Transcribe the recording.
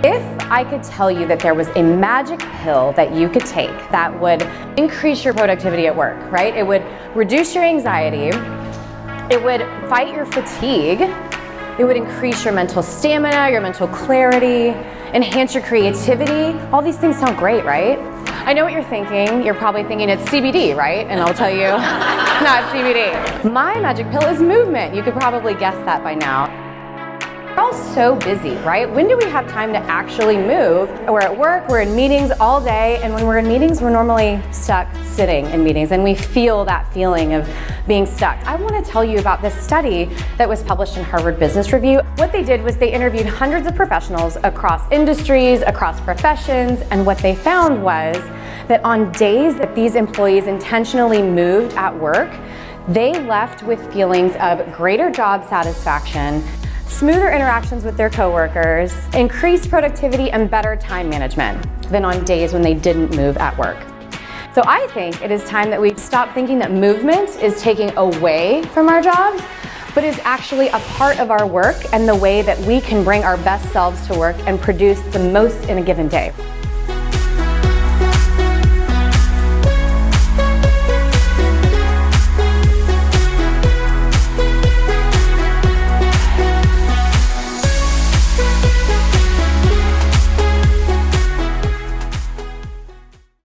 If I could tell you that there was a magic pill that you could take that would increase your productivity at work, right? It would reduce your anxiety, it would fight your fatigue, it would increase your mental stamina, your mental clarity, enhance your creativity. All these things sound great, right? I know what you're thinking. You're probably thinking it's CBD, right? And I'll tell you, it's not CBD. My magic pill is movement. You could probably guess that by now. We're all so busy, right? When do we have time to actually move? We're at work, we're in meetings all day, and when we're in meetings, we're normally stuck sitting in meetings, and we feel that feeling of being stuck. I want to tell you about this study that was published in Harvard Business Review. What they did was they interviewed hundreds of professionals across industries, across professions, and what they found was that on days that these employees intentionally moved at work, they left with feelings of greater job satisfaction, smoother interactions with their coworkers, increased productivity, and better time management than on days when they didn't move at work. So I think it is time that we stop thinking that movement is taking away from our jobs, but is actually a part of our work and the way that we can bring our best selves to work and produce the most in a given day.